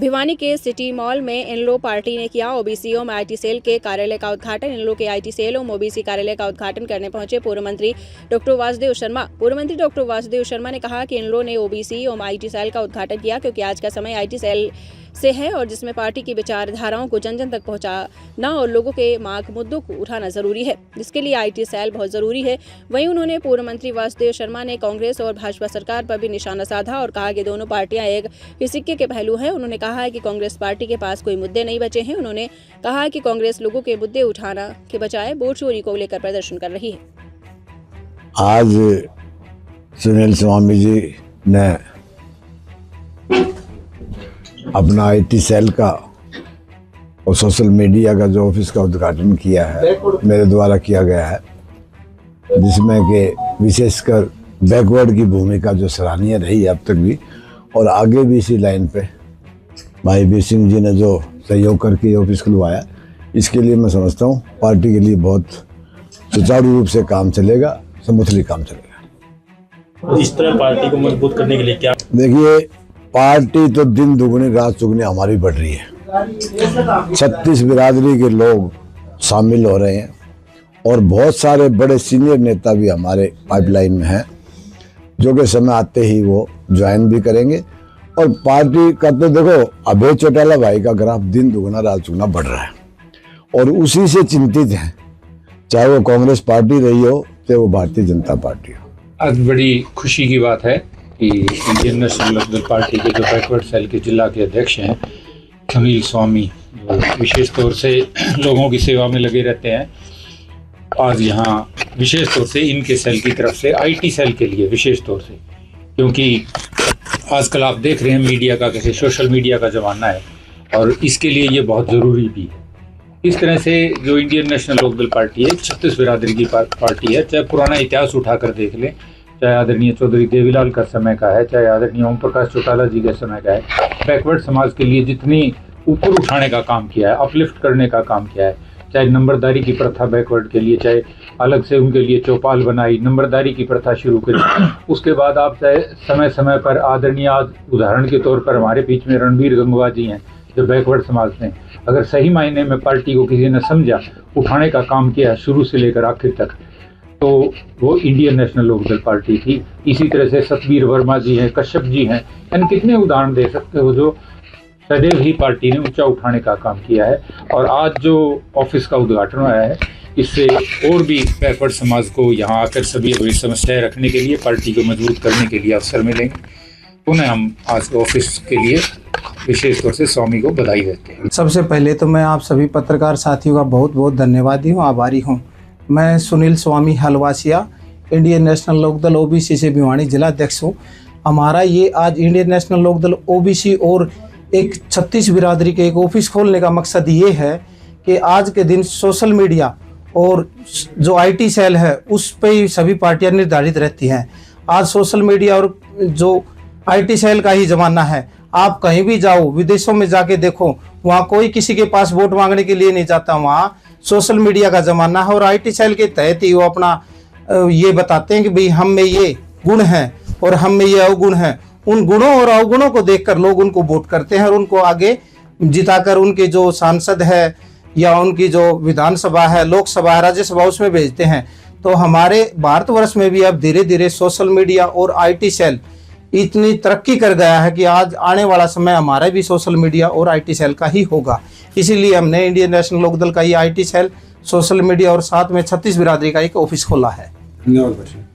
भिवानी के city mall में इनलो party ने किया ओबीसी एवं आईटी सेल के कार्यालय का उद्घाटन। इनलो के आईटी सेल एवं ओबीसी कार्यालय का उद्घाटन करने पहुंचे पूर्व मंत्री डॉक्टर वासुदेव शर्मा। पूर्व मंत्री डॉक्टर वासुदेव शर्मा ने कहा कि इनलो ने ओबीसी एवं आईटी सेल का उद्घाटन किया क्योंकि आज का समय आईटी सेल से है और जिसमें पार्टी की विचारधाराओं को जन जन तक पहुंचाना और लोगों के मांग मुद्दों को उठाना जरूरी है, जिसके लिए आईटी सेल बहुत जरूरी है। वहीं उन्होंने पूर्व मंत्री वासुदेव शर्मा ने कांग्रेस और भाजपा सरकार पर भी निशाना साधा और कहा कि दोनों पार्टियां एक ही सिक्के के पहलू हैं। उन्होंने कहा है कि कांग्रेस पार्टी के पास कोई मुद्दे नहीं बचे हैं। उन्होंने कहा कि कांग्रेस लोगों के मुद्दे उठाना के बजाय वोट चोरी को लेकर प्रदर्शन कर रही है। आज सुनील स्वामी जी ने अपना आईटी सेल का और सोशल मीडिया का जो ऑफिस का उद्घाटन किया है, मेरे द्वारा किया गया है, जिसमें कि विशेषकर बैकवर्ड की भूमिका जो सराहनीय रही है अब तक भी और आगे भी इसी लाइन पे भाई वीर सिंह जी ने जो सहयोग करके ऑफिस खुलवाया, इसके लिए मैं समझता हूँ पार्टी के लिए बहुत सुचारू रूप से काम चलेगा, स्मूथली काम चलेगा। इस तरह पार्टी को मजबूत करने के लिए क्या? देखिए, पार्टी तो दिन दुगनी रात चुगनी हमारी बढ़ रही है। 36 बिरादरी के लोग शामिल हो रहे हैं और बहुत सारे बड़े सीनियर नेता भी हमारे पाइपलाइन में हैं, जो कि समय आते ही वो ज्वाइन भी करेंगे। और पार्टी का तो देखो, अभय चौटाला भाई का ग्राफ दिन दुगना रात चुगना बढ़ रहा है और उसी से चिंतित हैं, चाहे वो कांग्रेस पार्टी रही हो चाहे वो भारतीय जनता पार्टी हो। आज बड़ी खुशी की बात है कि इंडियन नेशनल लोकदल पार्टी के जो बैकवर्ड सेल के जिला के अध्यक्ष हैं सुनील स्वामी, जो विशेष तौर से लोगों की सेवा में लगे रहते हैं, आज यहाँ विशेष तौर से इनके सेल की तरफ से आईटी सेल के लिए विशेष तौर से, क्योंकि आजकल आप देख रहे हैं मीडिया का कैसे सोशल मीडिया का ज़माना है और इसके लिए ये बहुत ज़रूरी भी है। इस तरह से जो इंडियन नेशनल लोकदल पार्टी है 36 बिरादरी की पार्टी है, चाहे पुराना इतिहास उठाकर देख लें, चाहे आदरणीय चौधरी देवीलाल का समय का है, चाहे आदरणीय ओम प्रकाश चौटाला जी के समय का है, बैकवर्ड समाज के लिए जितनी ऊपर उठाने का काम किया है, अपलिफ्ट करने का काम किया है, चाहे नंबरदारी की प्रथा बैकवर्ड के लिए, चाहे अलग से उनके लिए चौपाल बनाई, नंबरदारी की प्रथा शुरू करी। उसके बाद आप चाहे समय समय पर आदरणीय, आज उदाहरण के तौर पर हमारे बीच में रणबीर गंगवा जी हैं, जो बैकवर्ड समाज ने अगर सही मायने में पार्टी को किसी ने समझा, उठाने का काम किया शुरू से लेकर आखिर तक, तो वो इंडियन नेशनल लोकदल पार्टी थी। इसी तरह से सतबीर वर्मा जी हैं, कश्यप जी हैं, यानी कितने उदाहरण दे सकते हो जो सदैव ही पार्टी ने ऊंचा उठाने का काम किया है। और आज जो ऑफिस का उद्घाटन हुआ है, इससे और भी बैकवर्ड समाज को यहाँ आकर सभी अपनी समस्याएं रखने के लिए, पार्टी को मजबूत करने के लिए अवसर मिलेंगे। उन्हें हम आज ऑफिस के लिए विशेष तौर से स्वामी को बधाई देते हैं। सबसे पहले तो मैं आप सभी पत्रकार साथियों का बहुत बहुत धन्यवादी हूँ, आभारी हूँ। मैं Sunil Swami Halwasiya, Indian National Lokdal OBC से भिवानी जिला अध्यक्ष हूँ। हमारा ये आज इंडियन नेशनल लोकदल ओबीसी और एक 36 बिरादरी के एक ऑफिस खोलने का मकसद ये है कि आज के दिन सोशल मीडिया और जो आईटी सेल है उस पे ही सभी पार्टियां निर्धारित रहती हैं। आज सोशल मीडिया और जो आईटी सेल का ही ज़माना है। आप कहीं भी जाओ, विदेशों में जाके देखो, वहाँ कोई किसी के पास वोट मांगने के लिए नहीं जाता। वहाँ सोशल मीडिया का ज़माना है और आईटी सेल के तहत ही वो अपना ये बताते हैं कि भाई हम में ये गुण हैं और हम में ये अवगुण हैं। उन गुणों और अवगुणों को देखकर लोग उनको वोट करते हैं और उनको आगे जिताकर उनके जो सांसद है या उनकी जो विधानसभा है, लोकसभा है, राज्यसभा, उसमें भेजते हैं। तो हमारे भारतवर्ष में भी अब धीरे धीरे सोशल मीडिया और आईटी सेल इतनी तरक्की कर गया है कि आज आने वाला समय हमारा भी सोशल मीडिया और आईटी सेल का ही होगा। इसीलिए हमने इंडियन नेशनल लोकदल का ये आईटी सेल, सोशल मीडिया और साथ में 36 बिरादरी का एक ऑफिस खोला है। धन्यवाद।